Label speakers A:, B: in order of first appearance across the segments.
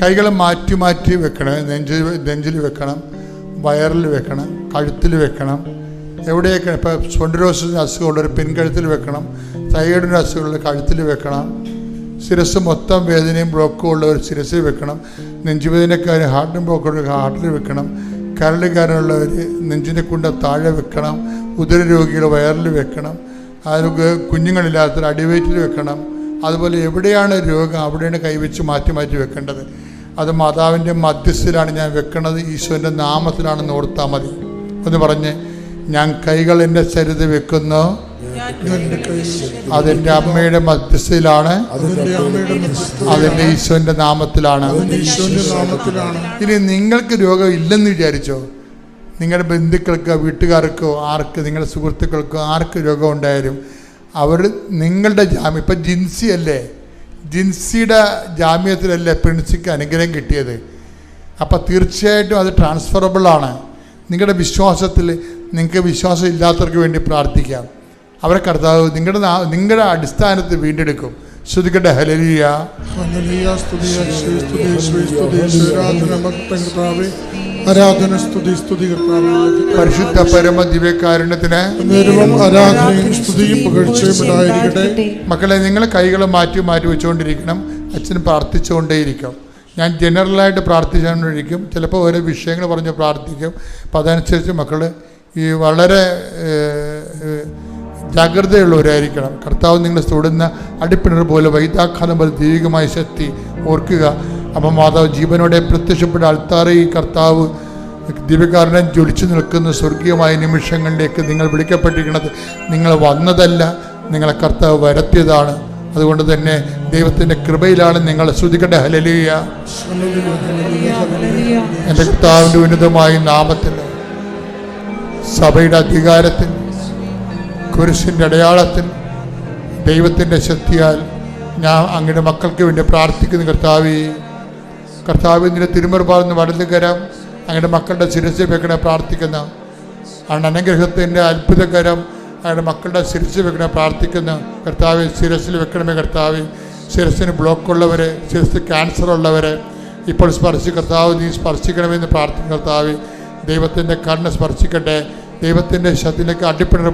A: കൈകൾ മാറ്റി മാറ്റി വെക്കണം. നെഞ്ചിൽ വെക്കണം, വയറിൽ വെക്കണം, കഴുത്തിൽ വെക്കണം. എവിടെയൊക്കെ ഇപ്പോൾ സ്പോണ്ടിലോസിന് അസുഖമുള്ളവർ പിൻകഴുത്തിൽ വെക്കണം, തൈറോയിഡിന് അസുഖമുള്ള കഴുത്തിൽ വെക്കണം. ശിരസ് മൊത്തം വേദനയും ബ്ലോക്കും ഉള്ളവർ ശിരസിൽ വെക്കണം. നെഞ്ചുവേദനക്കാർ ഹാർട്ടിന് ബ്ലോക്കുള്ളവർ ഹാർട്ടിൽ വെക്കണം. കരളുകാരനുള്ളവർ നെഞ്ചിനെ കൊണ്ട് താഴെ വെക്കണം. ഉദര രോഗികൾ വയറിൽ വെക്കണം. ആരോഗ്യ കുഞ്ഞുങ്ങളില്ലാത്തവർ അടിവയറ്റിൽ വെക്കണം. അതുപോലെ എവിടെയാണ് രോഗം അവിടെയാണ് കൈവച്ച് മാറ്റി മാറ്റി വെക്കേണ്ടത്. അത് മാതാവിൻ്റെ മധ്യസ്ഥയിലാണ് ഞാൻ വെക്കുന്നത്, ഈശോൻ്റെ നാമത്തിലാണെന്ന് ഓർത്താൽ മതി. എന്ന് പറഞ്ഞ് ഞാൻ കൈകൾ എൻ്റെ ശരീരത്തിൽ വെക്കുന്നു, അതെൻ്റെ അമ്മയുടെ മധ്യസ്ഥയിലാണ്, അതെൻ്റെ ഈശോൻ്റെ നാമത്തിലാണ്. ഇനി നിങ്ങൾക്ക് രോഗം ഇല്ലെന്ന് വിചാരിച്ചോ, നിങ്ങളുടെ ബന്ധുക്കൾക്കോ വീട്ടുകാർക്കോ ആർക്ക്, നിങ്ങളുടെ സുഹൃത്തുക്കൾക്കോ ആർക്ക് രോഗം ഉണ്ടായാലും അവർ നിങ്ങളുടെ ജാമ്യം, ഇപ്പം ജിൻസി അല്ലേ, ജിൻസിയുടെ ജാമ്യത്തിലല്ലേ പ്രിൻസിക്ക് അനുഗ്രഹം കിട്ടിയത്. അപ്പം തീർച്ചയായിട്ടും അത് ട്രാൻസ്ഫറബിളാണ്. നിങ്ങളുടെ വിശ്വാസത്തിൽ നിങ്ങൾക്ക് വിശ്വാസം ഇല്ലാത്തവർക്ക് വേണ്ടി പ്രാർത്ഥിക്കാം. അവരെ കർത്താവ് നിങ്ങളുടെ അടിസ്ഥാനത്തിൽ വീണ്ടെടുക്കും. ശ്രുതിക്കട്ടെ. ഹല്ലേലൂയ.
B: ആരാധന സ്തുതി സ്തുതി
A: പരിശുദ്ധ പരമ ദിവ്യകാരുണ്യത്തിന്
B: ആരാധനയും സ്തുതിയും പുകഴ്ചയും ഉണ്ടായിരിക്കട്ടെ.
A: മക്കളെ, നിങ്ങൾ കൈകൾ മാറ്റി മാറ്റി വെച്ചുകൊണ്ടിരിക്കണം. അച്ഛൻ പ്രാർത്ഥിച്ചുകൊണ്ടേയിരിക്കും. ഞാൻ ജനറലായിട്ട് പ്രാർത്ഥിച്ചുകൊണ്ടിരിക്കും. ചിലപ്പോൾ ഓരോ വിഷയങ്ങൾ പറഞ്ഞ് പ്രാർത്ഥിക്കും. അപ്പം അതനുസരിച്ച് മക്കൾ ഈ വളരെ ജാഗ്രതയുള്ളവരായിരിക്കണം. കർത്താവ് നിങ്ങൾ തൊടുന്ന അടിപ്പിണർ പോലെ വൈദ്യാഘാതം പോലെ ദൈവികമായ ശക്തി ഓർക്കുക. അപ്പം മാതാവ് ജീവനോടെ പ്രത്യക്ഷപ്പെട്ട അൾത്താറിൽ കർത്താവ് ദിവ്യകാരുണ്യം ജ്വലിച്ചു നിൽക്കുന്ന സ്വർഗീയമായ നിമിഷങ്ങളിലേക്ക് നിങ്ങൾ വിളിക്കപ്പെട്ടിരിക്കുന്നത് നിങ്ങൾ വന്നതല്ല, നിങ്ങളെ കർത്താവ് വരുത്തിയതാണ്. അതുകൊണ്ട് തന്നെ ദൈവത്തിൻ്റെ കൃപയിലാണ് നിങ്ങൾ. ശ്രുതിക്കട്ടെ. ഹല്ലേലൂയ. എൻ്റെ കർത്താവിൻ്റെ ഉന്നതമായ നാമത്തിൽ, സഭയുടെ അധികാരത്തിൽ, കുരിശിൻ്റെ അടയാളത്തിൽ, ദൈവത്തിൻ്റെ ശക്തിയാൽ ഞാൻ അങ്ങയുടെ മക്കൾക്ക് വേണ്ടി പ്രാർത്ഥിക്കുന്നു. കർത്താവിൻ്റെ തിരുമുറുപാടുന്ന വലതുകരം അങ്ങയുടെ മക്കളുടെ ശിരസിൽ വെക്കണേ പ്രാർത്ഥിക്കുന്ന. അനുഗ്രഹത്തിൻ്റെ അത്ഭുതകരം അങ്ങയുടെ മക്കളുടെ ശിരസിൽ വെക്കണേ പ്രാർത്ഥിക്കുന്ന. കർത്താവ് ശിരസിൽ വെക്കണമേ. കർത്താവ് ശിരസിന് ബ്ലോക്കുള്ളവരെ, ശിരസ് ക്യാൻസർ ഉള്ളവരെ ഇപ്പോൾ കർത്താവ് നീ സ്പർശിക്കണമെന്ന് പ്രാർത്ഥിക്കുന്ന. കർത്താവ് ദൈവത്തിൻ്റെ കണ്ണ് സ്പർശിക്കട്ടെ. ദൈവത്തിൻ്റെ ശക്തിയിലേക്ക് അടിപ്പിണർ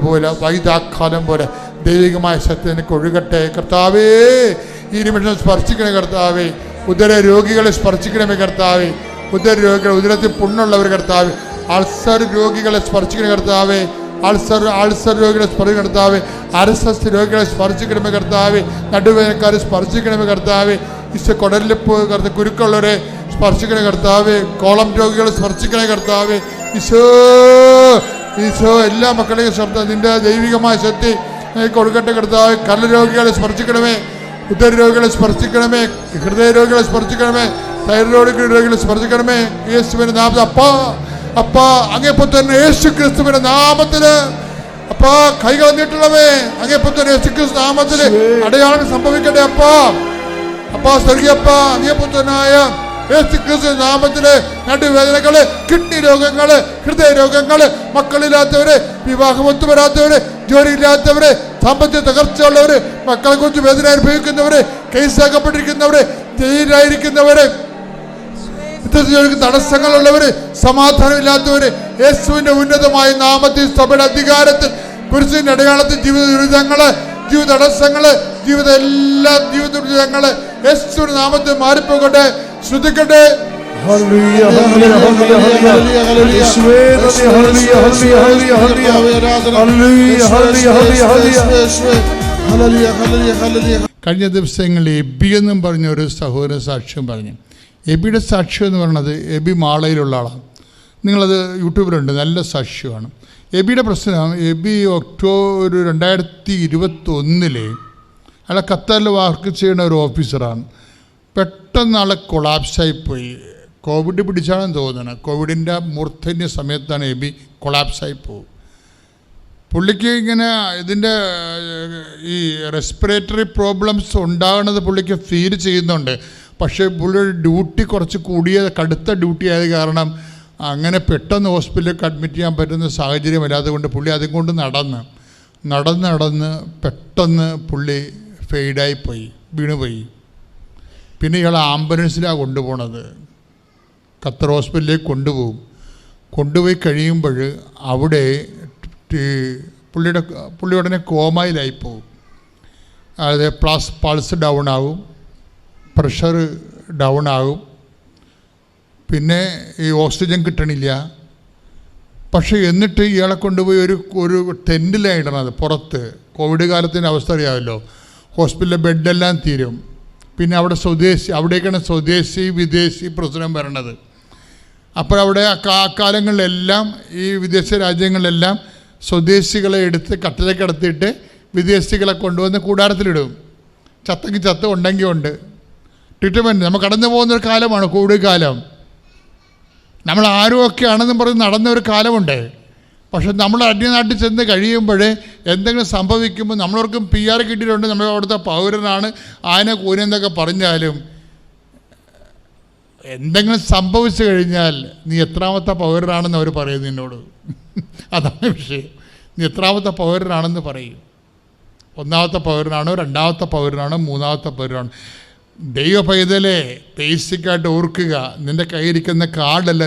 A: പോലെ വൈദ്യാഘാതം പോലെ ദൈവികമായ ശക്തി എനിക്ക് ഒഴുകട്ടെ. കർത്താവേ, ഈ നിമിഷം സ്പർശിക്കണേ. കർത്താവേ, ഉദര രോഗികളെ സ്പർശിക്കണമേ. കർത്താവേ, ഉദര രോഗികൾ, ഉദരത്തിൽ പുണ്ണുള്ളവർ കർത്താവ്, അൾസർ രോഗികളെ സ്പർശിക്കണേ. കർത്താവേ, അൾസർ രോഗികളെ സ്പർശിക്കണേ. കർത്താവേ, അരസസ് രോഗികളെ സ്പർശിക്കണമേ. കർത്താവേ, നടുവേദനക്കാരെ സ്പർശിക്കണമേ. കർത്താവേ, കുടലിപ്പ് കുരുക്കുള്ളവരെ സ്പർശിക്കണേ. കർത്താവേ, കോളം രോഗികളെ സ്പർശിക്കണേ. കർത്താവേ, ഈശോ എല്ലാ മക്കളെയും ശ്രദ്ധ നിന്റെ ദൈവികമായ ശക്തി കൊടുക്കട്ടെ. കർത്താവേ, കരൾ രോഗികളെ സ്പർശിക്കണമേ, ഉദര രോഗികളെ സ്പർശിക്കണമേ, ഹൃദയ രോഗികളെ സ്പർശിക്കണമേ, തൈറോയ്ഡ് രോഗികളെ സ്പർശിക്കണമേ. യേശുവിന്റെ നാമത്തിൽ അപ്പാ അങ്ങേപ്പുത്രൻ യേശു ക്രിസ്തുവിന്റെ നാമത്തില് അപ്പാ കൈകൾ നീട്ടണമേ. അങ്ങേപ്പുത്രൻ യേശു ക്രിസ്തു നാമത്തില് അടയാളം സംഭവിക്കട്ടെ. അപ്പാ സ്വർഗീയപ്പ അങ്ങേപ്പുത്രനായ യേശു ക്രിസ്തു നാമത്തില് നടുവേദനകള്, കിഡ്നി രോഗങ്ങള്, ഹൃദയ രോഗങ്ങള്, മക്കളില്ലാത്തവര്, വിവാഹം ഒത്തുവരാത്തവര്, ജോലിയില്ലാത്തവര്, സാമ്പത്തിക തകർച്ചയുള്ളവര്, മക്കളെ കുറിച്ച് വേദന അനുഭവിക്കുന്നവര്, കേസാക്കപ്പെട്ടിരിക്കുന്നവര്, ജയിലിലായിരിക്കുന്നവര്, തടസ്സങ്ങളുള്ളവര്, സമാധാനമില്ലാത്തവര്, യേശുവിന്റെ ഉന്നതമായ നാമത്തിൽ സഭയുടെ അധികാരത്തിൽ കുരിശിന്റെ അടയാളത്തിൽ ജീവിത ദുരിതങ്ങള്, ജീവിത തടസ്സങ്ങള്, എല്ലാ ജീവിത ദുരിതങ്ങള് യേശുവിന്റെ നാമത്തിൽ മാറിപ്പോകട്ടെ. ശ്രദ്ധിക്കട്ടെ. കഴിഞ്ഞ ദിവസങ്ങളിൽ എബി എന്നും പറഞ്ഞ ഒരു സഹോദര സാക്ഷ്യം പറഞ്ഞു. എബിയുടെ സാക്ഷ്യം എന്ന് പറയുന്നത്, എബി മാളയിലുള്ള ആളാണ്. നിങ്ങളത് യൂട്യൂബിലുണ്ട്, നല്ല സാക്ഷ്യമാണ്. എബിയുടെ പ്രശ്നം, എബി ഒക്ടോബർ 2021 അയാളെ ഖത്തറിൽ വർക്ക് ചെയ്യുന്ന ഒരു ഓഫീസറാണ്. പെട്ടെന്ന് ആളെ കൊളാപ്സായിപ്പോയി. കോവിഡ് പിടിച്ചാണെന്ന് തോന്നുന്നത്. കോവിഡിൻ്റെ മൂർധന്യ സമയത്താണ് എബി കൊളാപ്സായിപ്പോവും. പുള്ളിക്ക് ഇങ്ങനെ ഇതിൻ്റെ ഈ റെസ്പിറേറ്ററി പ്രോബ്ലംസ് ഉണ്ടാകുന്നത് പുള്ളിക്ക് ഫീൽ ചെയ്യുന്നുണ്ട്. പക്ഷേ പുള്ളിയുടെ ഡ്യൂട്ടി കുറച്ച് കടുത്ത ഡ്യൂട്ടി ആയത് കാരണം അങ്ങനെ പെട്ടെന്ന് ഹോസ്പിറ്റലിലേക്ക് അഡ്മിറ്റ് ചെയ്യാൻ പറ്റുന്ന സാഹചര്യമല്ല. അതുകൊണ്ട് പുള്ളി അതും കൊണ്ട് നടന്ന് പെട്ടെന്ന് പുള്ളി ഫെയ്ഡായിപ്പോയി, വീണുപോയി. പിന്നെ ഇയാൾ ആംബുലൻസിലാണ് കൊണ്ടുപോണത്. ഖത്തർ ഹോസ്പിറ്റലിലേക്ക് കൊണ്ടുപോയി കഴിയുമ്പോൾ അവിടെ പുള്ളി ഉടനെ കോമയിലായിപ്പോവും. അതായത് പൾസ് ഡൗൺ ആകും, പ്രഷർ ഡൗൺ ആകും, പിന്നെ ഈ ഓക്സിജൻ കിട്ടണില്ല. പക്ഷേ എന്നിട്ട് ഇയാളെ കൊണ്ടുപോയി ഒരു ടെൻറ്റിലാണ് ഇടണത് പുറത്ത്. കോവിഡ് കാലത്തിൻ്റെ അവസ്ഥ അറിയാമല്ലോ, ഹോസ്പിറ്റലിലെ ബെഡെല്ലാം തീരും. പിന്നെ അവിടേക്കാണ് സ്വദേശി വിദേശി പ്രശ്നം വരണത്. അപ്പോഴവിടെ അക്കാലങ്ങളിലെല്ലാം ഈ വിദേശ രാജ്യങ്ങളിലെല്ലാം സ്വദേശികളെ എടുത്ത് കട്ടിലേക്ക് കിടത്തിയിട്ട് വിദേശികളെ കൊണ്ടുവന്ന് കൂടാരത്തിലിടും. ചത്തെങ്കിൽ ചത്ത്, ഉണ്ടെങ്കിൽ ഉണ്ട്. ട്രീറ്റ്മെൻറ്റ് നമ്മൾ കടന്നു പോകുന്നൊരു കാലമാണ് കോവിഡ് കാലം. നമ്മൾ ആരുമൊക്കെ ആണെന്നും പറഞ്ഞ് നടന്ന ഒരു കാലമുണ്ട്. പക്ഷെ നമ്മൾ അന്യനാട്ടിൽ ചെന്ന് കഴിയുമ്പോൾ എന്തെങ്കിലും സംഭവിക്കുമ്പോൾ നമ്മളവർക്കും PR കിട്ടിയിട്ടുണ്ട്, നമ്മൾ അവിടുത്തെ പൗരനാണ്, ആന കൂനെന്നൊക്കെ പറഞ്ഞാലും എന്തെങ്കിലും സംഭവിച്ചു കഴിഞ്ഞാൽ നീ എത്രാമത്തെ പൗരനാണെന്ന് അവർ പറയും നിന്നോട്. അതാണ് വിഷയം. നീ എത്രാമത്തെ പൗരനാണെന്ന് പറയും. 1ാമത്തെ പൗരനാണോ, 2ാമത്തെ പൗരനാണോ, 3ാമത്തെ പൗരനാണോ? ദൈവ പൈതലെ ബേസിക്കായിട്ട് ഓർക്കുക, നിൻ്റെ കയ്യിരിക്കുന്ന കാർഡല്ല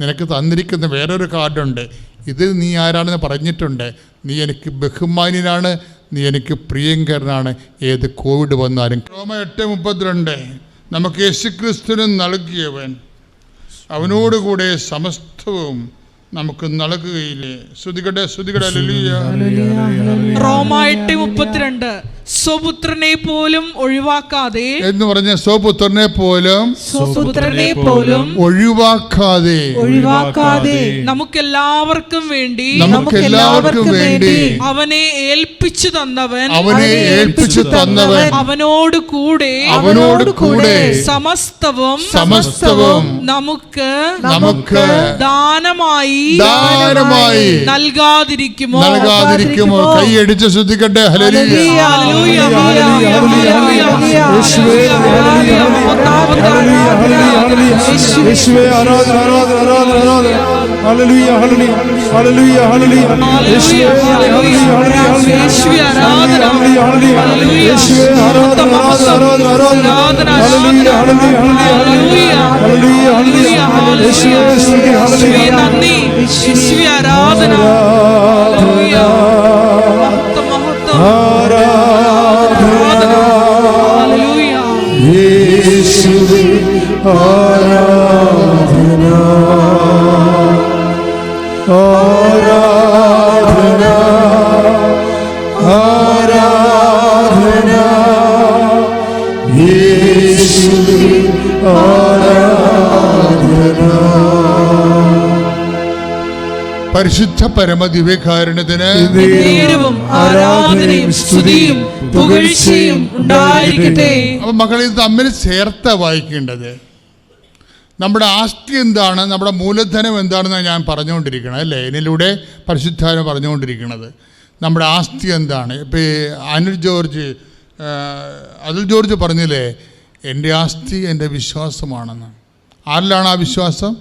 A: നിനക്ക് തന്നിരിക്കുന്ന വേറൊരു കാർഡുണ്ട്. ഇത് നീ ആരാണെന്ന് പറഞ്ഞിട്ടുണ്ട്. നീ എനിക്ക് ബഹുമാന്യനാണ്, നീ എനിക്ക് പ്രിയങ്കരനാണ്, ഏത് കോവിഡ് വന്നാലും. റോമ 8:32 നമുക്ക് യേശുക്രിസ്തുവിന് നൽകിയവൻ അവനോടുകൂടെ സമസ്തവും നമുക്ക് നൽകുകയില്ലേ. ശ്രുതികടെ ഹല്ലേലൂയ.
C: റോമ 8:32 സ്വപുത്രനെ പോലും ഒഴിവാക്കാതെ
A: എന്ന് പറഞ്ഞ സ്വപുത്രനെ പോലും ഒഴിവാക്കാതെ
C: നമുക്കെല്ലാവർക്കും വേണ്ടി അവനെ ഏൽപ്പിച്ചു തന്നവൻ അവനോട് കൂടെ സമസ്തവും നമുക്ക് ദാനമായി നൽകാതിരിക്കുമോ?
A: കൈയടിച്ച് ശ്രദ്ധിക്കട്ടെ. ഹല്ലേലൂയ. പരിശുദ്ധ പരമദിവ്യകാരുണ്യത്തിന്
C: ആരാധനയും സ്തുതിയും പുകഴ്ചയും ഉണ്ടായിരിക്കട്ടെ.
A: അപ്പൊ മക്കൾ ഇത് തമ്മിൽ ചേർത്ത വായിക്കേണ്ടത്. നമ്മുടെ ആസ്തി എന്താണ്, നമ്മുടെ മൂലധനം എന്താണെന്നാണ് ഞാൻ പറഞ്ഞുകൊണ്ടിരിക്കുന്നത് അല്ലേ. ഇതിലൂടെ പരിശുദ്ധാനം പറഞ്ഞുകൊണ്ടിരിക്കുന്നത് നമ്മുടെ ആസ്തി എന്താണ്. ഇപ്പോൾ അതുൽ ജോർജ് പറഞ്ഞില്ലേ, എൻ്റെ ആസ്തി എൻ്റെ വിശ്വാസമാണെന്ന്. ആരിലാണ് ആ വിശ്വാസം?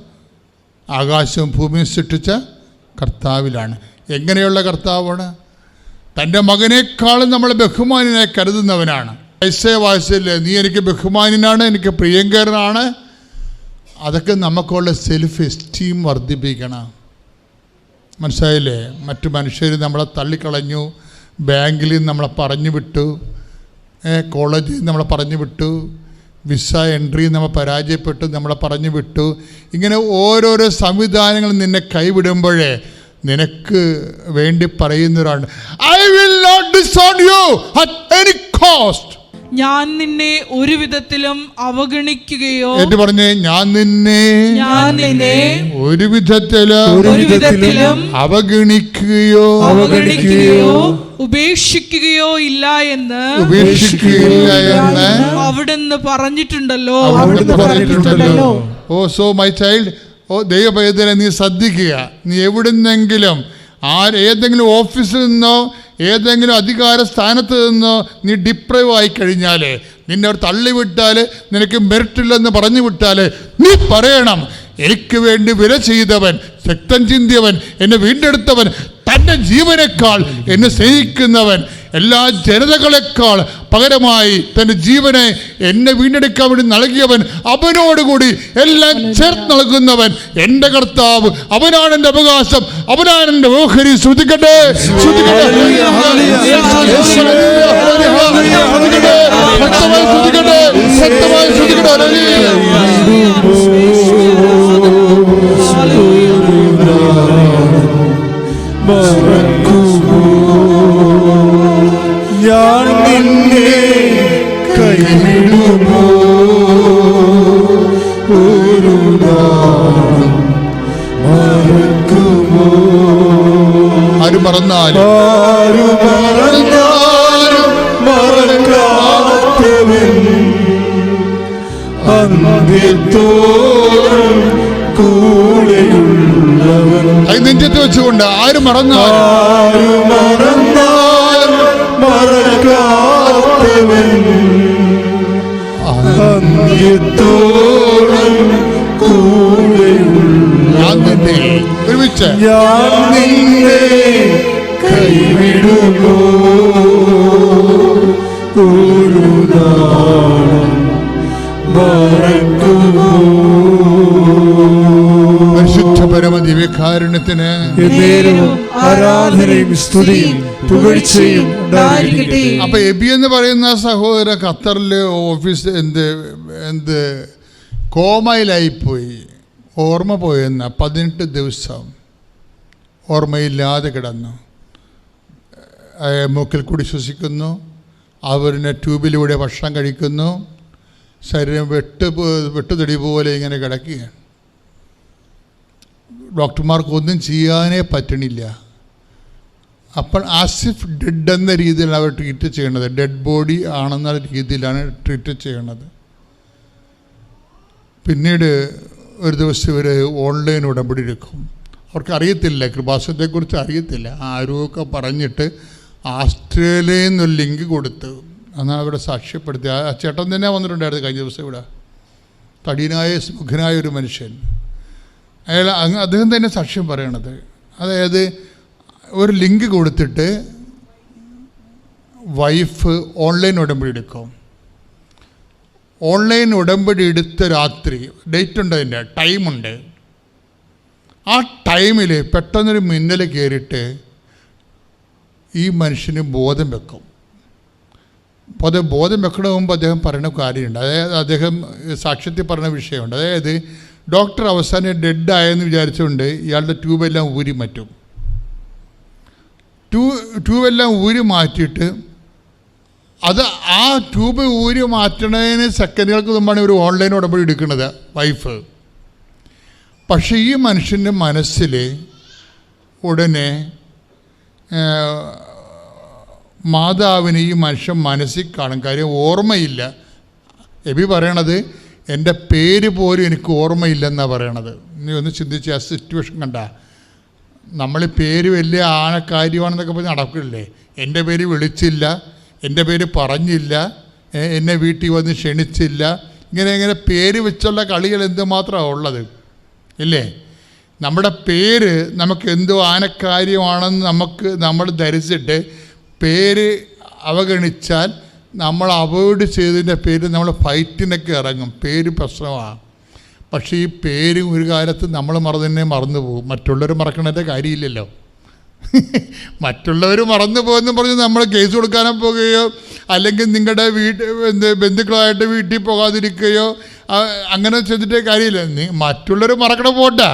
A: ആകാശവും ഭൂമിയും സൃഷ്ടിച്ച കർത്താവിലാണ്. എങ്ങനെയുള്ള കർത്താവാണ്? തൻ്റെ മകനേക്കാളും നമ്മൾ ബഹുമാന്യനായി കരുതുന്നവനാണ്. വായിച്ചില്ലേ, നീ എനിക്ക് ബഹുമാന്യനാണ്, എനിക്ക് പ്രിയങ്കരനാണ്. അതൊക്കെ നമുക്കുള്ള സെൽഫ് എസ്റ്റീം വർദ്ധിപ്പിക്കണം. മനസ്സിലായില്ലേ? മറ്റു മനുഷ്യർ നമ്മളെ തള്ളിക്കളഞ്ഞു, ബാങ്കിൽ നമ്മളെ പറഞ്ഞു വിട്ടു, കോളേജിൽ നമ്മളെ പറഞ്ഞു വിട്ടു, വിസ എൻട്രി നമ്മൾ പരാജയപ്പെട്ടു, നമ്മളെ പറഞ്ഞു വിട്ടു. ഇങ്ങനെ ഓരോരോ സംവിധാനങ്ങൾ നിന്നെ കൈവിടുമ്പോഴേ നിനക്ക് വേണ്ടി പറയുന്നവരാണ്, I will not disown you at any cost.
C: ഞാൻ നിന്നെ ഒരു വിധത്തിലും അവഗണിക്കുകയോ
A: എന്ന് പറഞ്ഞേ, ഞാൻ നിന്നെ ഒരു വിധത്തിലും അവഗണിക്കുകയോ
C: ഉപേക്ഷിക്കുകയോ ഇല്ല എന്ന് അവിടുന്ന് പറഞ്ഞിട്ടുണ്ടല്ലോ.
A: ഓ സോ മൈ ചൈൽഡ്, ഓ ദൈവപൈതലെ, നീ ശ്രദ്ധിക്കുക. നീ എവിടുന്നെങ്കിലും ഏതെങ്കിലും ഓഫീസിൽ നിന്നോ ഏതെങ്കിലും അധികാര സ്ഥാനത്ത് നിന്നോ നീ ഡിപ്രൈവ് ആയി കഴിഞ്ഞാൽ, നിന്നെ അവർ തള്ളിവിട്ടാൽ, നിനക്ക് മെറിറ്റില്ലെന്ന് പറഞ്ഞു വിട്ടാൽ, നീ പറയണം, എനിക്ക് വേണ്ടി വില ചെയ്തവൻ, രക്തം ചിന്തിയവൻ, എന്നെ വീണ്ടെടുത്തവൻ, തൻ്റെ ജീവനേക്കാൾ എന്നെ സ്നേഹിക്കുന്നവൻ എല്ലാ ജനതകളെക്കാൾ പകരമായി തൻ്റെ ജീവനെ എന്നെ വീണ്ടെടുക്കാൻ വേണ്ടി നൽകിയവൻ, അവനോടുകൂടി എല്ലാം ചേർത്ത് നൽകുന്നവൻ എൻ്റെ കർത്താവ്. അവനാണ് എൻ്റെ അവകാശം, അവനാണ് എൻ്റെ ഓഹരി. ശ്രുതിക്കട്ടെ, ശ്രുതിക്കട്ടെ, ശക്തമായി ശ്രുതിക്കട്ടെ, ശക്തമായി ശ്രുതിക്കട്ടെ.
D: ഞാൻ നിന്നെ കൈവിടുമോ ഒരു നാളും മറക്കുമോ?
A: ആര് മറന്നാലും
D: മറക്കാത്തവൻ അന്ത്യത്തോളം കൂടെയുള്ളവൻ.
A: അത് നെഞ്ചത്ത് വെച്ചുകൊണ്ട് ആര് മറന്നാലും
D: മറക്കാത്തവൻ അന്ത്യത്തോളം കൂടെയുള്ള.
A: ഒരുമിച്ച്
D: ഞാൻ നിന്നെ കൈവിടുമോ ഒരു നാളും മറക്കുമോ?
A: പരിശുദ്ധ പരമ ദിവ്യകാരുണ്യത്തിന്
D: ആരാധനയും സ്തുതിയും പുകഴ്ചയും ഉണ്ടായിരിക്കട്ടെ.
A: അപ്പൊ എബി എന്ന് പറയുന്ന സഹോദരൻ ഖത്തറിലെ ഓഫീസ് എന്ത് കോമയിലായിപ്പോയി, ഓർമ്മ പോയെന്ന 18 ദിവസം ഓർമ്മയില്ലാതെ കിടന്നു. മൂക്കിൽ കൂടി ശ്വസിക്കുന്നു, അവരിനെ ട്യൂബിലൂടെ ഭക്ഷണം കഴിക്കുന്നു, ശരീരം വെട്ടുതടി പോലെ ഇങ്ങനെ കിടക്കുകയാണ്. ഡോക്ടർമാർക്ക് ഒന്നും ചെയ്യാനേ പറ്റണില്ല. അപ്പോൾ ആസിഫ് ഡെഡ് എന്ന രീതിയിലാണ് അവർ ട്രീറ്റ് ചെയ്യണത്. ഡെഡ് ബോഡി ആണെന്ന രീതിയിലാണ് ട്രീറ്റ് ചെയ്യണത്. പിന്നീട് ഒരു ദിവസം ഇവർ ഓൺലൈൻ ഉടമ്പടി എടുക്കും. അവർക്ക് അറിയത്തില്ല, കൃപാസനത്തെക്കുറിച്ച് അറിയത്തില്ല. ആരോക്കെ പറഞ്ഞിട്ട് ആസ്ട്രേലിയയിൽ നിന്നൊരു ലിങ്ക് കൊടുത്ത് എന്നാൽ അവിടെ സാക്ഷ്യപ്പെടുത്തി. ആ ചേട്ടൻ തന്നെ വന്നിട്ടുണ്ടായിരുന്നു കഴിഞ്ഞ ദിവസം ഇവിടെ. തടിയനായ സുഖനായ ഒരു മനുഷ്യൻ, അയാൾ അദ്ദേഹം തന്നെ സാക്ഷ്യം പറയണത്. അതായത് ഒരു ലിങ്ക് കൊടുത്തിട്ട് വൈഫ് ഓൺലൈൻ ഉടമ്പടി എടുക്കും. ഓൺലൈൻ ഉടമ്പടി എടുത്ത രാത്രി, ഡേറ്റ് ഉണ്ട്, അതിൻ്റെ ടൈമുണ്ട്. ആ ടൈമിൽ പെട്ടെന്നൊരു മിന്നൽ കയറിയിട്ട് ഈ മനുഷ്യന് ബോധം വെക്കും. അപ്പോൾ അത് ബോധം വെക്കണ മുമ്പ് അദ്ദേഹം പറയുന്ന കാര്യമുണ്ട്. അതായത് അദ്ദേഹം സാക്ഷ്യത്തിൽ പറഞ്ഞ വിഷയമുണ്ട്. അതായത് ഡോക്ടർ അവസാനം ഡെഡായെന്ന് വിചാരിച്ചുകൊണ്ട് ഇയാളുടെ ട്യൂബെല്ലാം ഊരി മാറ്റും. ട്യൂബെല്ലാം ഊരി മാറ്റിയിട്ട് അത് ആ ട്യൂബ് ഊരി മാറ്റണതിന് സെക്കൻഡുകൾക്ക് മുമ്പാണ് ഒരു ഓൺലൈൻ ഉടമ്പടി എടുക്കുന്നത് വൈഫ്. പക്ഷേ ഈ മനുഷ്യൻ്റെ മനസ്സിൽ ഉടനെ മാതാവിന് ഈ മനുഷ്യൻ മനസ്സിൽ കാണും. കാര്യം ഓർമ്മയില്ല. എബി പറയണത് എൻ്റെ പേര് പോലും എനിക്ക് ഓർമ്മയില്ലെന്നാണ് പറയണത്. നീ ഒന്ന് ചിന്തിച്ച് ആ സിറ്റുവേഷൻ കണ്ട. നമ്മൾ പേര് വലിയ കാര്യമാണെന്നൊക്കെ പറഞ്ഞ് നടക്കില്ലേ. എൻ്റെ പേര് വിളിച്ചില്ല, എൻ്റെ പേര് പറഞ്ഞില്ല, എന്നെ വീട്ടിൽ വന്ന് ക്ഷണിച്ചില്ല, ഇങ്ങനെ പേര് വെച്ചുള്ള കളികൾ എന്തുമാത്രമാണ് ഉള്ളത് ഇല്ലേ. നമ്മുടെ പേര് നമുക്ക് എന്തോ ആനക്കാര്യമാണെന്ന് നമ്മൾ ധരിച്ചിട്ട് പേര് അവഗണിച്ചാൽ നമ്മൾ അവോയ്ഡ് ചെയ്തതിൻ്റെ പേര് നമ്മൾ ഫൈറ്റിനൊക്കെ ഇറങ്ങും. പേര് പ്രശ്നമാണ്. പക്ഷേ ഈ പേര് ഒരു കാലത്ത് നമ്മൾ മറന്നു പോകും. മറ്റുള്ളവർ മറക്കണതിൻ്റെ കാര്യമില്ലല്ലോ. മറ്റുള്ളവർ മറന്നു പോകുമെന്ന് പറഞ്ഞ് നമ്മൾ കേസ് കൊടുക്കാനോ പോകുകയോ അല്ലെങ്കിൽ നിങ്ങളുടെ ബന്ധുക്കളായിട്ട് വീട്ടിൽ പോകാതിരിക്കുകയോ അങ്ങനെ ചെയ്തിട്ടേ കാര്യമില്ല. മറ്റുള്ളവർ മറക്കണ പോട്ടാ,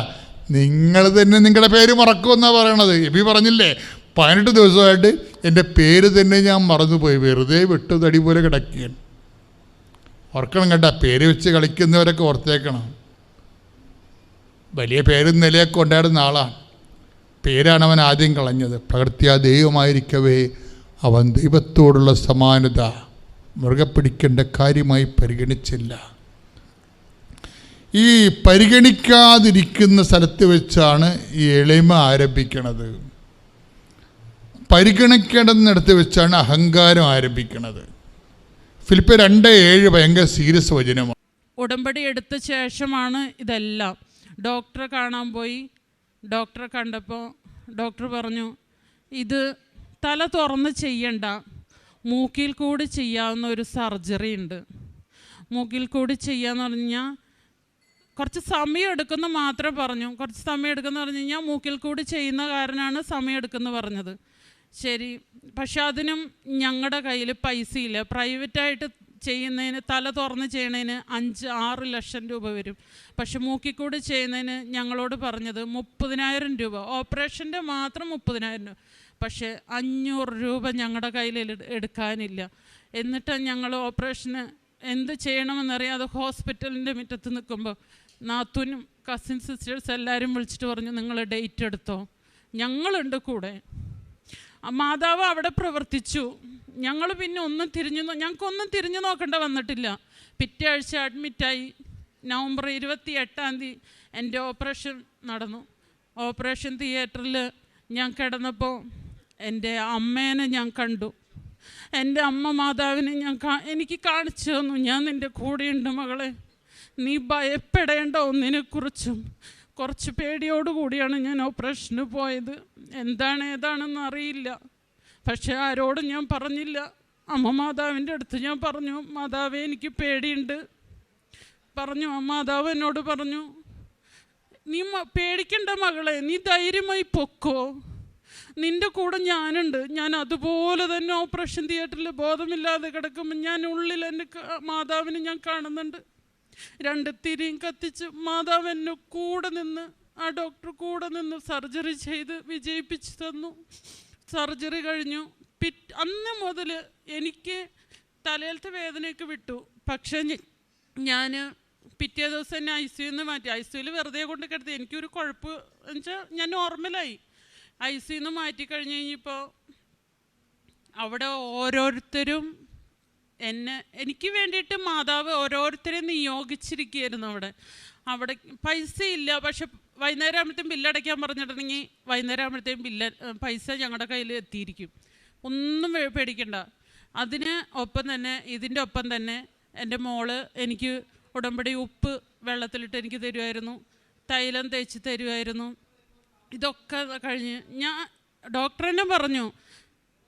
A: നിങ്ങൾ തന്നെ നിങ്ങളുടെ പേര് മറക്കുമെന്നാണ് പറയണത്. എബി പറഞ്ഞില്ലേ 18 ദിവസമായിട്ട് എൻ്റെ പേര് തന്നെ ഞാൻ മറന്നുപോയി, വെറുതെ വെട്ടുതടി പോലെ കിടക്കുകയാണ്. ഓർക്കണം കേട്ടോ, പേര് വെച്ച് കളിക്കുന്നവരൊക്കെ ഓർത്തേക്കണം. വലിയ പേരും നിലയൊക്കെ ഉണ്ടായിരുന്ന ആളാണ്. പേരാണ് അവൻ ആദ്യം കളഞ്ഞത്. പ്രകൃത്യാ ദൈവമായിരിക്കവേ അവൻ ദൈവത്തോടുള്ള സമാനത മുറുകെ പിടിക്കേണ്ട കാര്യമായി പരിഗണിച്ചില്ല. ഈ പരിഗണിക്കാതിരിക്കുന്ന സ്ഥലത്ത് വെച്ചാണ് ഈ എളിമ ആരംഭിക്കുന്നത്. പരിഗണിക്കേണ്ടെന്നിടത്ത് വെച്ചാണ് അഹങ്കാരം ആരംഭിക്കുന്നത്. ഫിലിപ്പിയർ 2:7 ഭയങ്കര സീരിയസ് വചനമാണ്.
E: ഉടമ്പടി എടുത്ത ശേഷമാണ് ഇതെല്ലാം. ഡോക്ടറെ കാണാൻ പോയി. ഡോക്ടറെ കണ്ടപ്പോൾ ഡോക്ടർ പറഞ്ഞു, ഇത് തല തുറന്ന് ചെയ്യണ്ട, മൂക്കിൽ കൂടി ചെയ്യാവുന്ന ഒരു സർജറി ഉണ്ട്. മൂക്കിൽ കൂടി ചെയ്യാന്ന് പറഞ്ഞാൽ കുറച്ച് സമയം എടുക്കുമെന്ന് മാത്രമേ പറഞ്ഞു. കുറച്ച് സമയം എടുക്കുമെന്ന് പറഞ്ഞു കഴിഞ്ഞാൽ മൂക്കിൽ കൂടി ചെയ്യുന്ന കാരണമാണ് സമയം എടുക്കുമെന്ന് പറഞ്ഞത്. ശരി, പക്ഷെ അതിനും ഞങ്ങളുടെ കയ്യിൽ പൈസയില്ല. പ്രൈവറ്റായിട്ട് ചെയ്യുന്നതിന്, തല തുറന്ന് ചെയ്യണതിന് 5-6 ലക്ഷം രൂപ വരും. പക്ഷെ മൂക്കിൽ കൂടി ചെയ്യുന്നതിന് ഞങ്ങളോട് പറഞ്ഞത് 30,000 രൂപ, ഓപ്പറേഷൻ്റെ മാത്രം 30,000 രൂപ. പക്ഷേ 500 രൂപ ഞങ്ങളുടെ കയ്യിൽ എടുക്കാനില്ല. എന്നിട്ട് ഞങ്ങൾ ഓപ്പറേഷന് എന്ത് ചെയ്യണമെന്നറിയാതെ ഹോസ്പിറ്റലിൻ്റെ മുറ്റത്ത് നിൽക്കുമ്പോൾ നാത്തൂനും കസിൻ സിസ്റ്റേഴ്സ് എല്ലാവരും വിളിച്ചിട്ട് പറഞ്ഞു, നിങ്ങൾ ഡേറ്റ് എടുത്തോ, ഞങ്ങളുണ്ട് കൂടെ. മാതാവ് അവിടെ പ്രവർത്തിച്ചു. ഞങ്ങൾ പിന്നെ ഞങ്ങൾക്കൊന്നും തിരിഞ്ഞു നോക്കേണ്ട വന്നിട്ടില്ല. പിറ്റേ ആഴ്ച അഡ്മിറ്റായി. നവംബർ 28 എൻ്റെ ഓപ്പറേഷൻ നടന്നു. ഓപ്പറേഷൻ തിയേറ്ററിൽ ഞാൻ കിടന്നപ്പോൾ എൻ്റെ അമ്മേനെ ഞാൻ കണ്ടു. എൻ്റെ അമ്മ മാതാവിനെ എനിക്ക് കാണിച്ചു തന്നു. ഞാൻ നിൻ്റെ കൂടെയുണ്ട് മകളെ, നീ ഭയപ്പെടേണ്ട ഒന്നിനെക്കുറിച്ചും. കുറച്ച് പേടിയോടുകൂടിയാണ് ഞാൻ ഓപ്പറേഷന് പോയത്. ഏതാണെന്ന് അറിയില്ല. പക്ഷെ ആരോടും ഞാൻ പറഞ്ഞില്ല. അമ്മ മാതാവിൻ്റെ അടുത്ത് ഞാൻ പറഞ്ഞു, മാതാവേ എനിക്ക് പേടിയുണ്ട് പറഞ്ഞു. മാതാവ് എന്നോട് പറഞ്ഞു, നീ പേടിക്കണ്ട മകളെ, നീ ധൈര്യമായി പൊക്കോ, നിൻ്റെ കൂടെ ഞാനുണ്ട്. ഞാൻ അതുപോലെ തന്നെ ഓപ്പറേഷൻ തിയേറ്ററിൽ ബോധമില്ലാതെ കിടക്കുമ്പോൾ ഞാൻ ഉള്ളിൽ എൻ്റെ മാതാവിനെ ഞാൻ കാണുന്നുണ്ട്. 2 തിരിയും കത്തിച്ച് മാതാവ് എന്നെ കൂടെ നിന്ന്, ആ ഡോക്ടർ കൂടെ നിന്ന് സർജറി ചെയ്ത് വിജയിപ്പിച്ച് തന്നു. സർജറി കഴിഞ്ഞു. അന്ന് മുതൽ എനിക്ക് തലയിലത്തെ വേദനയൊക്കെ വിട്ടു. പക്ഷേ ഞാൻ പിറ്റേ ദിവസം എന്നെ ICU മാറ്റി. ICUയിൽ വെറുതെ കൊണ്ട് കിടത്തി. എനിക്കൊരു കുഴപ്പം എന്ന് വെച്ചാൽ ഞാൻ നോർമലായി. ICU മാറ്റി കഴിഞ്ഞ് കഴിഞ്ഞപ്പോൾ അവിടെ ഓരോരുത്തരും എനിക്ക് വേണ്ടിയിട്ട് മാതാവ് ഓരോരുത്തരെ നിയോഗിച്ചിരിക്കുകയായിരുന്നു. അവിടെ പൈസ ഇല്ല. പക്ഷെ വൈകുന്നേരം ആകുമ്പോഴത്തേക്കും ബില്ലടയ്ക്കാൻ പറഞ്ഞിട്ടുണ്ടെങ്കിൽ വൈകുന്നേരം ആകുമ്പോഴത്തേക്കും പൈസ ഞങ്ങളുടെ കയ്യിൽ എത്തിയിരിക്കും. ഒന്നും പേടിക്കണ്ട. ഇതിൻ്റെ ഒപ്പം തന്നെ എൻ്റെ മോള് എനിക്ക് ഉടമ്പടി ഉപ്പ് വെള്ളത്തിലിട്ട് എനിക്ക് തരുമായിരുന്നു, തൈലം തേച്ച് തരുമായിരുന്നു. ഇതൊക്കെ കഴിഞ്ഞ് ഡോക്ടർ തന്നെ പറഞ്ഞു,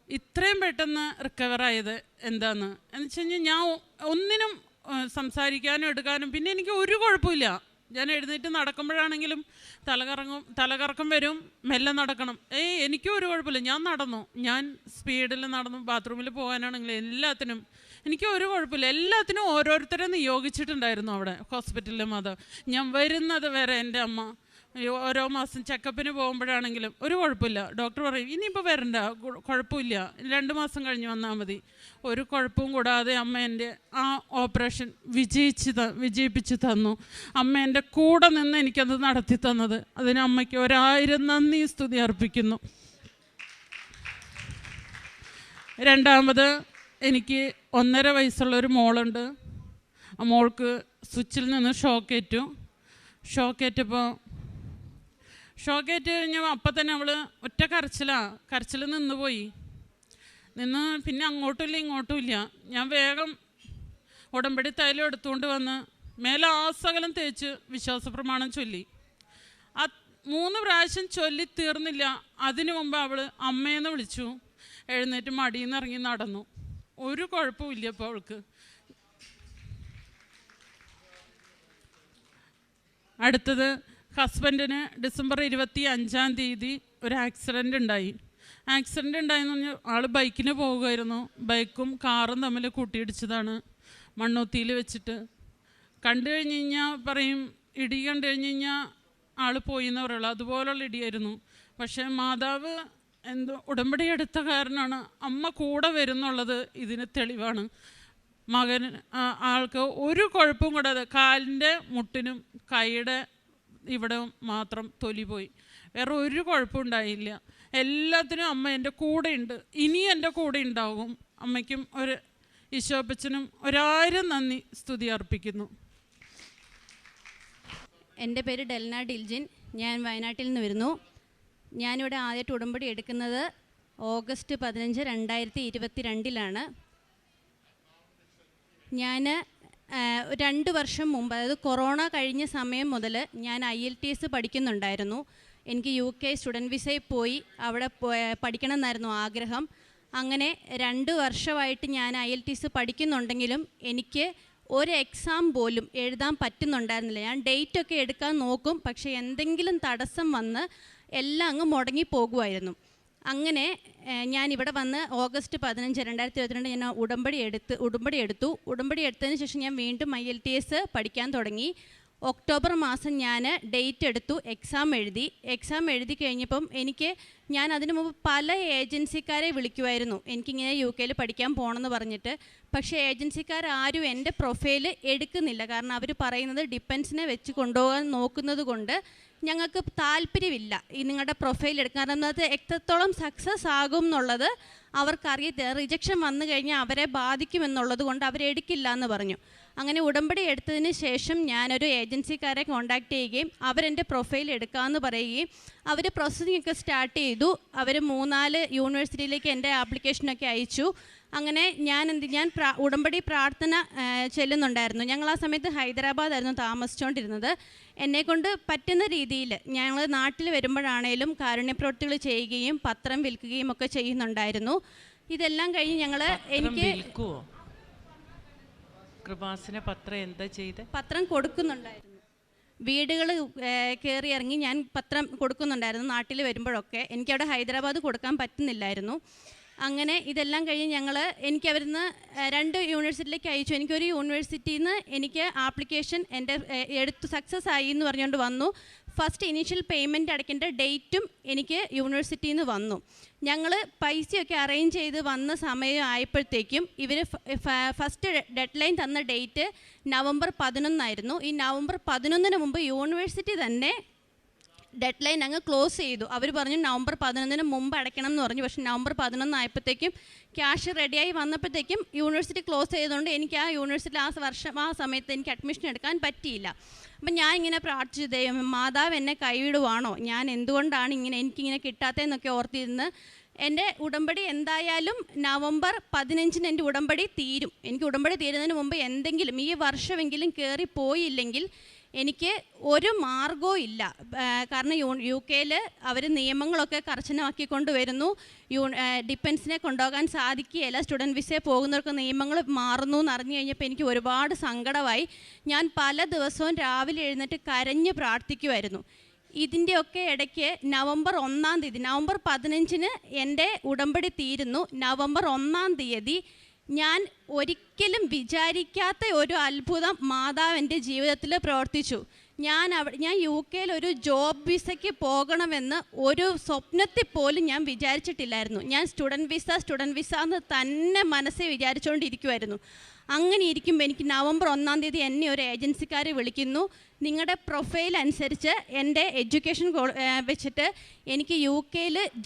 E: ഇത്രയും പെട്ടെന്ന് റിക്കവറായത് എന്ന് വെച്ച് കഴിഞ്ഞാൽ ഞാൻ ഒന്നിനും സംസാരിക്കാനും എടുക്കാനും പിന്നെ എനിക്ക് ഒരു കുഴപ്പമില്ല. ഞാൻ എഴുന്നേറ്റ് നടക്കുമ്പോഴാണെങ്കിലും തലകറക്കം വരും, മെല്ലെ നടക്കണം. എനിക്കും ഒരു കുഴപ്പമില്ല. ഞാൻ നടന്നു, ഞാൻ സ്പീഡിൽ നടന്നു. ബാത്റൂമിൽ പോകാനാണെങ്കിലും എല്ലാത്തിനും എനിക്ക് ഒരു കുഴപ്പമില്ല. എല്ലാത്തിനും ഓരോരുത്തരെ നിയോഗിച്ചിട്ടുണ്ടായിരുന്നു അവിടെ ഹോസ്പിറ്റലിലെ മാതാവ്. ഞാൻ വരുന്നത് വരെ എൻ്റെ അമ്മ ഓരോ മാസം ചെക്കപ്പിന് പോകുമ്പോഴാണെങ്കിലും ഒരു കുഴപ്പമില്ല. ഡോക്ടർ പറയും ഇനിയിപ്പോൾ വരണ്ട, കുഴപ്പമില്ല, 2 മാസം കഴിഞ്ഞ് വന്നാൽ മതി. ഒരു കുഴപ്പവും കൂടാതെ അമ്മ എൻ്റെ ആ ഓപ്പറേഷൻ വിജയിപ്പിച്ച് തന്നു. അമ്മ എൻ്റെ കൂടെ നിന്ന് എനിക്കത് നടത്തി തന്നത്, അതിന് അമ്മയ്ക്ക് 1000 നന്ദി സ്തുതി അർപ്പിക്കുന്നു. രണ്ടാമത് എനിക്ക് 1.5 വയസ്സുള്ളൊരു മോളുണ്ട്. ആ മോൾക്ക് സ്വിച്ചിൽ നിന്ന് ഷോക്കേറ്റ് കഴിഞ്ഞപ്പോൾ അപ്പം തന്നെ അവൾ ഒറ്റ കരച്ചിൽ നിന്നുപോയി. പിന്നെ അങ്ങോട്ടുമില്ല ഇങ്ങോട്ടുമില്ല. ഞാൻ വേഗം ഉടമ്പടി തൈലം എടുത്തുകൊണ്ട് വന്ന് മേലാസകലം തേച്ച് വിശ്വാസപ്രമാണം ചൊല്ലി. 3 പ്രാവശ്യം ചൊല്ലി തീർന്നില്ല. അതിനു മുമ്പ് അവൾ അമ്മയെന്ന് വിളിച്ചു. എഴുന്നേറ്റ് മടിയിൽ നിന്ന് ഇറങ്ങി നടന്നു. ഒരു കുഴപ്പമില്ല ഇപ്പോൾ അവൾക്ക്. അടുത്തത് ഹസ്ബൻഡിന് ഡിസംബർ 25 ഒരു ആക്സിഡൻ്റ് ഉണ്ടായെന്ന് പറഞ്ഞാൽ ആൾ ബൈക്കിന് പോകുമായിരുന്നു. ബൈക്കും കാറും തമ്മിൽ കൂട്ടിയിടിച്ചതാണ് മണ്ണൂത്തിയിൽ വെച്ചിട്ട്. കണ്ടു കഴിഞ്ഞ് കഴിഞ്ഞാൽ പറയും ഇടി കണ്ടു കഴിഞ്ഞ് കഴിഞ്ഞാൽ ആൾ പോയി എന്ന് പറയുള്ളൂ. അതുപോലുള്ള ഇടിയായിരുന്നു. പക്ഷേ മാതാവ് ഉടമ്പടി എടുത്ത കാരണമാണ് അമ്മ കൂടെ വരുന്നുള്ളത് ഇതിന് തെളിവാണ്. ആൾക്ക് ഒരു കുഴപ്പവും കൂടാതെ കാലിൻ്റെ മുട്ടിനും കൈയുടെ ഇവിടെ മാത്രം തൊലി പോയി, വേറെ ഒരു കുഴപ്പമുണ്ടായില്ല. എല്ലാത്തിനും അമ്മ എൻ്റെ കൂടെയുണ്ട്, ഇനി എൻ്റെ കൂടെ ഉണ്ടാകും. അമ്മയ്ക്കും ഈശോപ്പച്ചനും 1000 നന്ദി സ്തുതി അർപ്പിക്കുന്നു.
F: എൻ്റെ പേര് ഡെൽന ഡിൽജിൻ. ഞാൻ വയനാട്ടിൽ നിന്ന് വരുന്നു. ഞാനിവിടെ ആദ്യമായിട്ട് ഉടമ്പടി എടുക്കുന്നത് ഓഗസ്റ്റ് 15, 2022 ഞാൻ 2 വർഷം മുമ്പ്, അതായത് കൊറോണ കഴിഞ്ഞ സമയം മുതൽ ഞാൻ IELTS പഠിക്കുന്നുണ്ടായിരുന്നു. എനിക്ക് UK സ്റ്റുഡൻറ്റ് വിസയിൽ പോയി അവിടെ പഠിക്കണം എന്നായിരുന്നു ആഗ്രഹം. അങ്ങനെ 2 വർഷമായിട്ട് ഞാൻ IELTS പഠിക്കുന്നുണ്ടെങ്കിലും എനിക്ക് ഒരു എക്സാം പോലും എഴുതാൻ പറ്റുന്നുണ്ടായിരുന്നില്ല. ഞാൻ ഡേറ്റൊക്കെ എടുക്കാൻ നോക്കും, പക്ഷേ എന്തെങ്കിലും തടസ്സം വന്ന് എല്ലാം അങ്ങ് മുടങ്ങിപ്പോകുമായിരുന്നു. അങ്ങനെ ഞാൻ ഇവിടെ വന്ന് ഓഗസ്റ്റ് 15, 2022 ഞാൻ ഉടമ്പടി എടുത്തു. ഉടമ്പടി എടുത്തതിന് ശേഷം ഞാൻ വീണ്ടും IELTS പഠിക്കാൻ തുടങ്ങി. ഒക്ടോബർ മാസം ഞാൻ ഡേറ്റ് എടുത്തു, എക്സാം എഴുതി കഴിഞ്ഞപ്പം ഞാൻ അതിനു മുമ്പ് പല ഏജൻസിക്കാരെ വിളിക്കുമായിരുന്നു എനിക്കിങ്ങനെ UK പഠിക്കാൻ പോകണമെന്ന് പറഞ്ഞിട്ട്. പക്ഷേ ഏജൻസിക്കാരും എൻ്റെ പ്രൊഫൈൽ എടുക്കുന്നില്ല. കാരണം അവർ പറയുന്നത് ഡിപ്പെൻസിനെ വെച്ച് കൊണ്ടുപോകാൻ നോക്കുന്നത് കൊണ്ട് ഞങ്ങൾക്ക് താല്പര്യമില്ല ഈ നിങ്ങളുടെ പ്രൊഫൈൽ എടുക്കാൻ. കാരണം അത് എത്രത്തോളം സക്സസ് ആകും എന്നുള്ളത് അവർക്കറിയത്തില്ല. റിജക്ഷൻ വന്നു കഴിഞ്ഞാൽ അവരെ ബാധിക്കുമെന്നുള്ളത് കൊണ്ട് അവരെടുക്കില്ല എന്ന് പറഞ്ഞു. അങ്ങനെ ഉടമ്പടി എടുത്തതിന് ശേഷം ഞാനൊരു ഏജൻസിക്കാരെ കോൺടാക്റ്റ് ചെയ്യുകയും അവരെൻ്റെ പ്രൊഫൈൽ എടുക്കാമെന്ന് പറയുകയും അവർ പ്രോസസ്സിംഗ് ഒക്കെ സ്റ്റാർട്ട് ചെയ്തു. അവർ 3-4 യൂണിവേഴ്സിറ്റിയിലേക്ക് എൻ്റെ ആപ്ലിക്കേഷനൊക്കെ അയച്ചു. അങ്ങനെ ഞാൻ ഉടമ്പടി പ്രാർത്ഥന ചെല്ലുന്നുണ്ടായിരുന്നു. ഞങ്ങൾ ആ സമയത്ത് ഹൈദരാബാദായിരുന്നു താമസിച്ചുകൊണ്ടിരുന്നത്. എന്നെക്കൊണ്ട് പറ്റുന്ന രീതിയിൽ ഞങ്ങൾ നാട്ടിൽ വരുമ്പോഴാണേലും കാരുണ്യപ്രവൃത്തികൾ ചെയ്യുകയും പത്രം വിൽക്കുകയും ഒക്കെ ചെയ്യുന്നുണ്ടായിരുന്നു. ഇതെല്ലാം കഴിഞ്ഞ് എനിക്ക്
G: കൃപാസന പത്രം എന്താ ചെയ്ത്
F: പത്രം കൊടുക്കുന്നുണ്ടായിരുന്നു. വീടുകൾ കയറി ഇറങ്ങി ഞാൻ പത്രം കൊടുക്കുന്നുണ്ടായിരുന്നു നാട്ടിൽ വരുമ്പോഴൊക്കെ. എനിക്കവിടെ ഹൈദരാബാദ് കൊടുക്കാൻ പറ്റുന്നില്ലായിരുന്നു. അങ്ങനെ ഇതെല്ലാം കഴിഞ്ഞ് എനിക്ക് അവരിന്ന് 2 യൂണിവേഴ്സിറ്റിയിലേക്ക് അയച്ചു. എനിക്കൊരു യൂണിവേഴ്സിറ്റിയിൽ നിന്ന് എനിക്ക് ആപ്ലിക്കേഷൻ എൻ്റെ എടുത്തു സക്സസ് ആയി എന്ന് പറഞ്ഞുകൊണ്ട് വന്നു. ഫസ്റ്റ് ഇനീഷ്യൽ പേയ്മെൻറ്റ് അടയ്ക്കേണ്ട ഡേറ്റും എനിക്ക് യൂണിവേഴ്സിറ്റിയിൽ നിന്ന് വന്നു. ഞങ്ങൾ പൈസയൊക്കെ അറേഞ്ച് ചെയ്ത് വന്ന സമയം ആയപ്പോഴത്തേക്കും ഇവർ ഫസ്റ്റ് ഡെഡ് ലൈൻ തന്ന ഡേറ്റ് നവംബർ 11 ഈ നവംബർ 11 മുമ്പ് യൂണിവേഴ്സിറ്റി തന്നെ ഡെഡ് ലൈൻ അങ്ങ് ക്ലോസ് ചെയ്തു. അവർ പറഞ്ഞു നവംബർ 11 മുമ്പ് അടയ്ക്കണം എന്ന് പറഞ്ഞു. പക്ഷേ നവംബർ 11 ആയപ്പോഴത്തേക്കും ക്യാഷ് റെഡിയായി വന്നപ്പോഴത്തേക്കും യൂണിവേഴ്സിറ്റി ക്ലോസ് ചെയ്തുകൊണ്ട് എനിക്ക് ആ യൂണിവേഴ്സിറ്റിയിൽ ആ സമയത്ത് എനിക്ക് അഡ്മിഷൻ എടുക്കാൻ പറ്റിയില്ല. അപ്പം ഞാൻ ഇങ്ങനെ പ്രാർത്ഥിച്ചു, ദൈവമേ മാതാവ് എന്നെ കൈവിടുവാണോ, ഞാൻ എന്തുകൊണ്ടാണ് എനിക്കിങ്ങനെ കിട്ടാത്തതെന്നൊക്കെ ഓർത്തിരുന്ന് എൻ്റെ ഉടമ്പടി എന്തായാലും നവംബർ 15 എൻ്റെ ഉടമ്പടി തീരും. എനിക്ക് ഉടമ്പടി തീരുന്നതിന് മുമ്പ് എന്തെങ്കിലും ഈ വർഷമെങ്കിലും കയറിപ്പോയില്ലെങ്കിൽ എനിക്ക് ഒരു മാർഗവും ഇല്ല. കാരണം UK അവർ നിയമങ്ങളൊക്കെ കർശനമാക്കിക്കൊണ്ട് വരുന്നു. ഡിപ്പെൻസിനെ കൊണ്ടുപോകാൻ സാധിക്കുകയില്ല. സ്റ്റുഡൻറ്റ് വിസയിൽ പോകുന്നവർക്ക് നിയമങ്ങൾ മാറുന്നു എന്നറിഞ്ഞു കഴിഞ്ഞപ്പോൾ എനിക്ക് ഒരുപാട് സങ്കടമായി. ഞാൻ പല ദിവസവും രാവിലെ എഴുന്നേറ്റ് കരഞ്ഞ് പ്രാർത്ഥിക്കുമായിരുന്നു. ഇതിൻ്റെയൊക്കെ ഇടയ്ക്ക് നവംബർ 1 നവംബർ 15 എൻ്റെ ഉടമ്പടി തീരുന്നു. നവംബർ 1 ഞാൻ ഒരിക്കലും വിചാരിക്കാത്ത ഒരു അത്ഭുതം മാതാവ് എൻ്റെ ജീവിതത്തിൽ പ്രവർത്തിച്ചു. ഞാൻ UK ഒരു ജോബ് വിസയ്ക്ക് പോകണമെന്ന് ഒരു സ്വപ്നത്തിൽ പോലും ഞാൻ വിചാരിച്ചിട്ടില്ലായിരുന്നു. ഞാൻ സ്റ്റുഡൻറ്റ് വിസ എന്ന് തന്നെ മനസ്സിൽ വിചാരിച്ചുകൊണ്ടിരിക്കുമായിരുന്നു. അങ്ങനെ ഇരിക്കുമ്പോൾ എനിക്ക് നവംബർ 1 എന്നെ ഒരു ഏജൻസിക്കാർ വിളിക്കുന്നു. നിങ്ങളുടെ പ്രൊഫൈൽ അനുസരിച്ച് എൻ്റെ എഡ്യൂക്കേഷൻ വെച്ചിട്ട് എനിക്ക് UK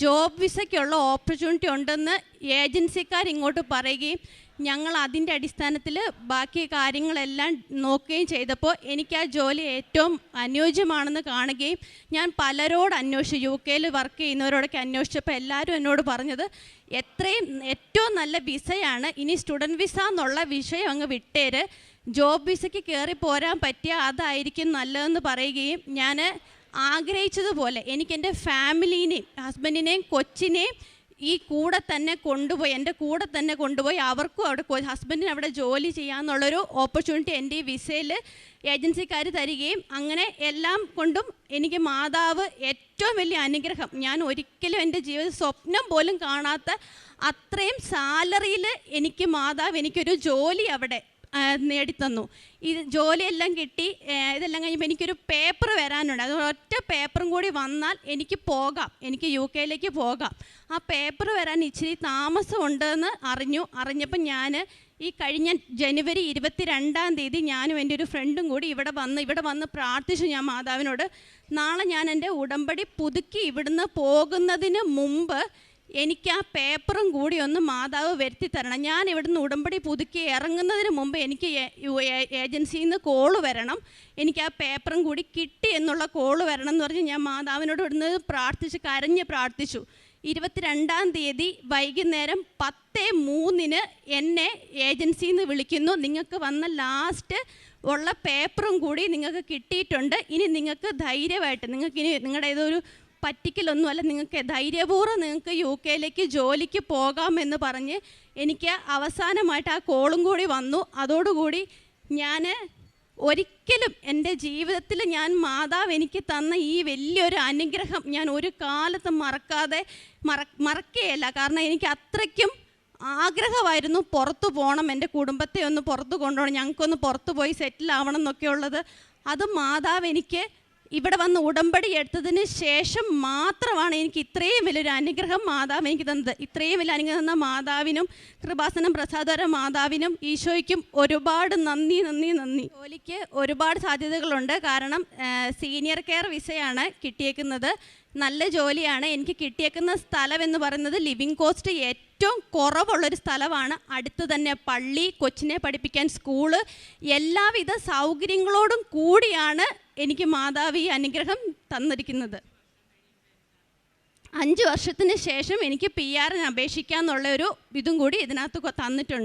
F: ജോബ് വിസയ്ക്കുള്ള ഓപ്പർച്യൂണിറ്റി ഉണ്ടെന്ന് ഏജൻസിക്കാർ ഇങ്ങോട്ട് പറയുകയും ഞങ്ങൾ അതിൻ്റെ അടിസ്ഥാനത്തിൽ ബാക്കി കാര്യങ്ങളെല്ലാം നോക്കുകയും ചെയ്തപ്പോൾ എനിക്ക് ആ ജോലി ഏറ്റവും അനുയോജ്യമാണെന്ന് കാണുകയും ഞാൻ പലരോട് അന്വേഷിച്ചു. UK വർക്ക് ചെയ്യുന്നവരോടൊക്കെ അന്വേഷിച്ചപ്പോൾ എല്ലാവരും എന്നോട് പറഞ്ഞത് ഏറ്റവും നല്ല വിസയാണ്, ഇനി സ്റ്റുഡൻറ്റ് വിസ എന്നുള്ള വിഷയം അങ്ങ് വിട്ടേര്, ജോബ് വിസയ്ക്ക് കയറി പോരാൻ പറ്റിയ അതായിരിക്കും നല്ലതെന്ന് പറയുകയും ഞാൻ ആഗ്രഹിച്ചതുപോലെ എനിക്ക് എൻ്റെ ഫാമിലീനെയും ഹസ്ബൻഡിനെയും കൊച്ചിനെയും എൻ്റെ കൂടെ തന്നെ കൊണ്ടുപോയി അവർക്കും അവിടെ ഹസ്ബൻഡിന് അവിടെ ജോലി ചെയ്യാമെന്നുള്ളൊരു ഓപ്പർച്യൂണിറ്റി എൻ്റെ ഈ വിസയിൽ ഏജൻസിക്കാർ തരികയും അങ്ങനെ എല്ലാം കൊണ്ടും എനിക്ക് മാതാവ് ഏറ്റവും വലിയ അനുഗ്രഹം, ഞാൻ ഒരിക്കലും എൻ്റെ ജീവിതത്തിൽ സ്വപ്നം പോലും കാണാത്ത അത്രയും സാലറിയിൽ എനിക്കൊരു ജോലി അവിടെ നേടിത്തന്നു. ജോലിയെല്ലാം കിട്ടി. ഇതെല്ലാം കഴിയുമ്പോൾ എനിക്കൊരു പേപ്പർ വരാനുണ്ട്. അത് ഒറ്റ പേപ്പറും കൂടി വന്നാൽ എനിക്ക് UK പോകാം. ആ പേപ്പർ വരാൻ ഇച്ചിരി താമസമുണ്ടെന്ന് അറിഞ്ഞപ്പോൾ ഞാൻ ഈ കഴിഞ്ഞ ജനുവരി 22 ഞാനും എൻ്റെ ഒരു ഫ്രണ്ടും കൂടി ഇവിടെ വന്ന് പ്രാർത്ഥിച്ചു ഞാൻ മാതാവിനോട്, നാളെ ഞാൻ എൻ്റെ ഉടമ്പടി പുതുക്കി ഇവിടുന്ന് പോകുന്നതിന് മുമ്പ് എനിക്ക് ആ പേപ്പറും കൂടി ഒന്ന് മാതാവ് വരുത്തി തരണം. ഞാൻ ഇവിടുന്ന് ഉടമ്പടി പുതുക്കി ഇറങ്ങുന്നതിന് മുമ്പ് എനിക്ക് ഏജൻസിയിൽ നിന്ന് കോള് വരണം, എനിക്ക് ആ പേപ്പറും കൂടി കിട്ടി എന്നുള്ള കോള് വരണം എന്ന് പറഞ്ഞ് ഞാൻ മാതാവിനോട് ഇവിടുന്ന് കരഞ്ഞ് പ്രാർത്ഥിച്ചു. 22 വൈകുന്നേരം 10:03 എന്നെ ഏജൻസിയിൽ നിന്ന് വിളിക്കുന്നു, നിങ്ങൾക്ക് വന്ന ലാസ്റ്റ് ഉള്ള പേപ്പറും കൂടി നിങ്ങൾക്ക് കിട്ടിയിട്ടുണ്ട്, ഇനി നിങ്ങൾക്ക് ധൈര്യമായിട്ട് നിങ്ങളുടെ ഏതൊരു പറ്റിക്കലൊന്നുമല്ല, നിങ്ങൾക്ക് ധൈര്യപൂർവ്വം നിങ്ങൾക്ക് UK ജോലിക്ക് പോകാമെന്ന് പറഞ്ഞ് എനിക്ക് അവസാനമായിട്ട് ആ കോളും കൂടി വന്നു. അതോടുകൂടി ഞാൻ ഒരിക്കലും എൻ്റെ ജീവിതത്തിൽ ഞാൻ മാതാവ് എനിക്ക് തന്ന ഈ വലിയൊരു അനുഗ്രഹം ഞാൻ ഒരു കാലത്തും മറക്കുകയല്ല. കാരണം എനിക്ക് അത്രയ്ക്കും ആഗ്രഹമായിരുന്നു പുറത്തു പോകണം, എൻ്റെ കുടുംബത്തെ ഒന്ന് പുറത്ത് കൊണ്ടുപോകണം, ഞങ്ങൾക്കൊന്ന് പുറത്ത് പോയി സെറ്റിൽ ആവണം എന്നൊക്കെ ഉള്ളത്. അത് മാതാവ് എനിക്ക് ഇവിടെ വന്ന് ഉടമ്പടി എടുത്തതിന് ശേഷം മാത്രമാണ് എനിക്ക് ഇത്രയും വലിയൊരു അനുഗ്രഹം മാതാവ് എനിക്ക് തന്നത്. ഇത്രയും വലിയ അനുഗ്രഹം തന്ന മാതാവിനും കൃപാസനം പ്രസാദര മാതാവിനും ഈശോയ്ക്കും ഒരുപാട് നന്ദി. ജോലിക്ക് ഒരുപാട് സാധ്യതകളുണ്ട്. കാരണം സീനിയർ കെയർ വിസയാണ് കിട്ടിയേക്കുന്നത്. നല്ല ജോലിയാണ്. എനിക്ക് കിട്ടിയേക്കുന്ന സ്ഥലം എന്ന് പറയുന്നത് ലിവിങ് കോസ്റ്റ് ഏറ്റവും കുറവുള്ളൊരു സ്ഥലമാണ്. അടുത്ത് തന്നെ പള്ളി, കൊച്ചിനെ പഠിപ്പിക്കാൻ സ്കൂള്, എല്ലാവിധ സൗകര്യങ്ങളോടും കൂടിയാണ് എനിക്ക് മാതാവ് ഈ അനുഗ്രഹം തന്നിരിക്കുന്നത്. 5 വർഷത്തിന് ശേഷം എനിക്ക് PR അപേക്ഷിക്കാമെന്നുള്ള ഒരു ഇതും കൂടി ഇതിനകത്ത് തന്നിട്ടുണ്ട്.